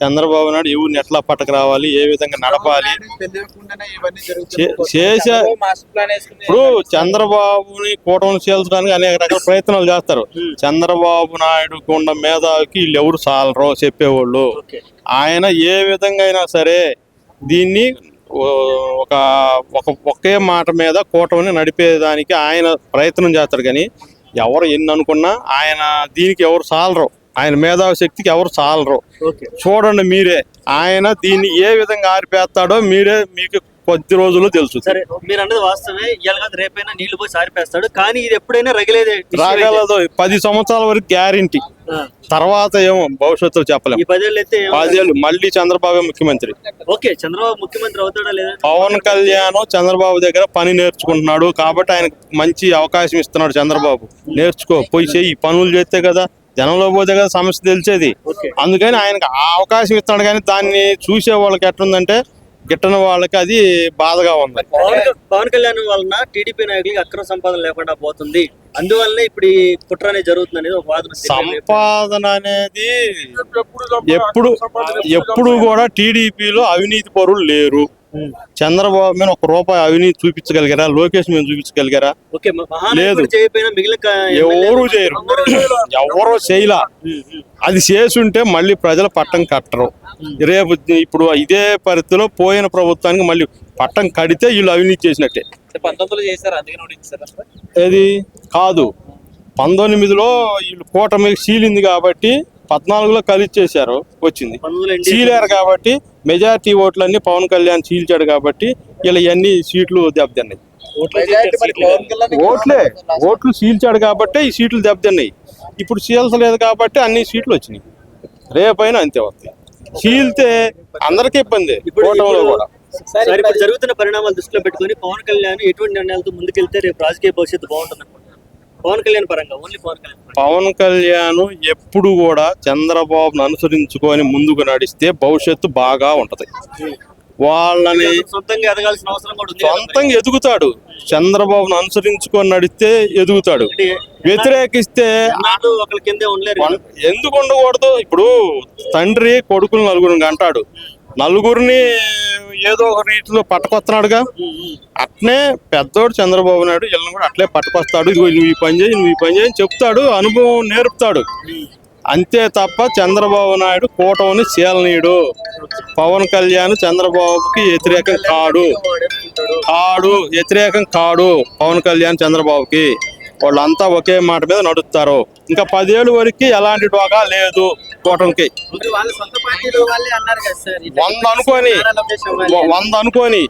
చంద్రబాబు నాయుడు ఎవరిని ఎట్లా పట్టకు రావాలి, ఏ విధంగా నడపాలి చేసే. ఇప్పుడు చంద్రబాబుని కూటమి చేల్చడానికి అనేక రకాల ప్రయత్నాలు చేస్తారు. చంద్రబాబు నాయుడు కొండ మేధావికి వీళ్ళు ఎవరు చాలరో చెప్పేవాళ్ళు. ఆయన ఏ విధంగా అయినా సరే దీన్ని ఒకే మాట మీద కూటమిని నడిపేదానికి ఆయన ప్రయత్నం చేస్తాడు. కానీ ఎవరు ఎన్ని అనుకున్నా ఆయన దీనికి ఎవరు చాలరు, ఆయన మేధావి శక్తికి ఎవరు చాలరు. చూడండి మీరే, ఆయన దీన్ని ఏ విధంగా ఆరిపేస్తాడో మీరే మీకు కొద్ది రోజుల్లో తెలుసు. సరే, మీరు అన్నది వాస్తవమే. ఇవాళ రేపైనా నీళ్లు పోసి ఆరిపేస్తాడు, కానీ ఇది ఎప్పుడైనా రాగలదు. 10 సంవత్సరాల వరకు గ్యారంటీ. తర్వాత ఏమో భవిష్యత్తులో చెప్పలేము. 10 ఏళ్ళు మళ్ళీ చంద్రబాబు ముఖ్యమంత్రి. ఓకే, చంద్రబాబు ముఖ్యమంత్రి అవుతాడా లేదా? పవన్ కళ్యాణ్ చంద్రబాబు దగ్గర పని నేర్చుకుంటున్నాడు కాబట్టి ఆయనకు మంచి అవకాశం ఇస్తున్నాడు. చంద్రబాబు నేర్చుకో, పోయి చెయ్యి, పనులు చేస్తే కదా జనంలో పోతే కదా సమస్య తెలిసేది. అందుకని ఆయనకు ఆ అవకాశం ఇస్తున్నాడు. కానీ దాన్ని చూసే వాళ్ళకి ఎట్లుందంటే గిట్టని వాళ్ళకి అది బాధగా ఉంది. పవన్ కళ్యాణ్ వలన టీడీపీ నాయకులకి అక్రమ సంపాదన లేకుండా పోతుంది, అందువల్ల ఇప్పుడు ఈ కుట్ర అనేది జరుగుతుంది అనేది ఒక వాదన. సంపాదన అనేది ఎప్పుడు కూడా టీడీపీలో అవినీతి పరులు లేరు. చంద్రబాబు మీద 1 రూపాయి అవినీతి చూపించగలిగారా? లోకేష్ మీద చూపించగలిగారా? లేదు, ఎవరు చేయరు, ఎవరో చేయలా. అది చేసుంటే మళ్ళీ ప్రజలు పట్టం కట్టరు. రేపు ఇప్పుడు ఇదే పరిస్థితిలో పోయిన ప్రభుత్వానికి మళ్ళీ పట్టం కడితే వీళ్ళు అవినీతి చేసినట్టే. 19లో చేశారు, ఏది కాదు, 19లో వీళ్ళు కూటమి చీలింది కాబట్టి 14లో కలిసి చేశారు, వచ్చింది. చీలారు కాబట్టి మెజార్టీ ఓట్లన్నీ పవన్ కళ్యాణ్ చీల్చాడు కాబట్టి ఇలా ఇవన్నీ సీట్లు దెబ్బతిన్నాయి. ఓట్లు చీల్చాడు కాబట్టి ఈ సీట్లు దెబ్బతిన్నాయి. ఇప్పుడు చీల్చలేదు కాబట్టి అన్ని సీట్లు వచ్చినాయి. రేపైనా అంతే వస్తాయి. చీల్తే అందరికీ ఇబ్బంది. కూటమిలో కూడా ఇప్పుడు జరుగుతున్న పరిణామాలు దృష్టిలో పెట్టుకుని పవన్ కళ్యాణ్ ఎటువంటి నిర్ణయాలతో ముందుకెళ్తే రేపు రాజకీయ భవిష్యత్తు బాగుంటుంది అనుకుంటున్నారు? పవన్ కళ్యాణ్ పరంగా, ఓన్లీ పవన్ కళ్యాణ్ ఎప్పుడు కూడా చంద్రబాబును అనుసరించుకొని ముందుకు నడిస్తే భవిష్యత్తు బాగా ఉంటది. వాళ్ళని సొంతంగా ఎదగాల్సిన అవసరం కూడా ఉంది. సొంతంగా ఎదుగుతాడు. చంద్రబాబును అనుసరించుకొని నడిస్తే ఎదుగుతాడు. వ్యతిరేకిస్తే ఒకరి కిందే ఉండలేరు. ఎందుకు ఉండకూడదు? ఇప్పుడు తండ్రి కొడుకులు నలుగురిని అంటాడు, నలుగురిని ఏదో ఒక రీతిలో పట్టుకొస్తున్నాడుగా. అట్నే పెద్దోడు చంద్రబాబు నాయుడు వీళ్ళని కూడా అట్లే పట్టుకొస్తాడు. నువ్వు ఈ పని చేయి, నువ్వు ఈ పని చేయి చెప్తాడు, అనుభవం నేర్పుతాడు. అంతే తప్ప చంద్రబాబు నాయుడు కూటమిని చీలనీయుడు. పవన్ కళ్యాణ్ చంద్రబాబుకి వ్యతిరేకం వ్యతిరేకం కాడు. పవన్ కళ్యాణ్ చంద్రబాబుకి వాళ్ళంతా ఒకే మాట మీద నడుస్తారు. ఇంకా 10 ఏళ్ళ వరకు ఎలాంటి డోకా లేదు కూటమికి. 100 అనుకోని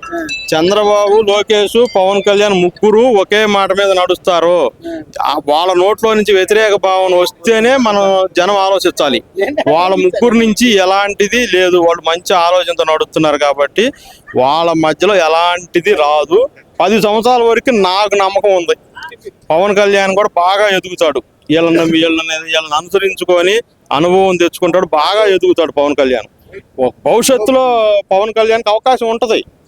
చంద్రబాబు, లోకేష్, పవన్ కళ్యాణ్ ముగ్గురు ఒకే మాట మీద నడుస్తారు. వాళ్ళ నోట్లో నుంచి వ్యతిరేక భావన వస్తేనే మనం జనం ఆలోచించాలి. వాళ్ళ ముగ్గురు నుంచి ఎలాంటిది లేదు. వాళ్ళు మంచి ఆలోచనతో నడుస్తున్నారు కాబట్టి వాళ్ళ మధ్యలో ఎలాంటిది రాదు. 10 సంవత్సరాల వరకు నాకు నమ్మకం ఉంది. పవన్ కళ్యాణ్ కూడా బాగా ఎదుగుతాడు. వీళ్ళని అనుసరించుకొని అనుభవం తెచ్చుకుంటాడు, బాగా ఎదుగుతాడు పవన్ కళ్యాణ్. భవిష్యత్తులో పవన్ కళ్యాణ్కి అవకాశం ఉంటది.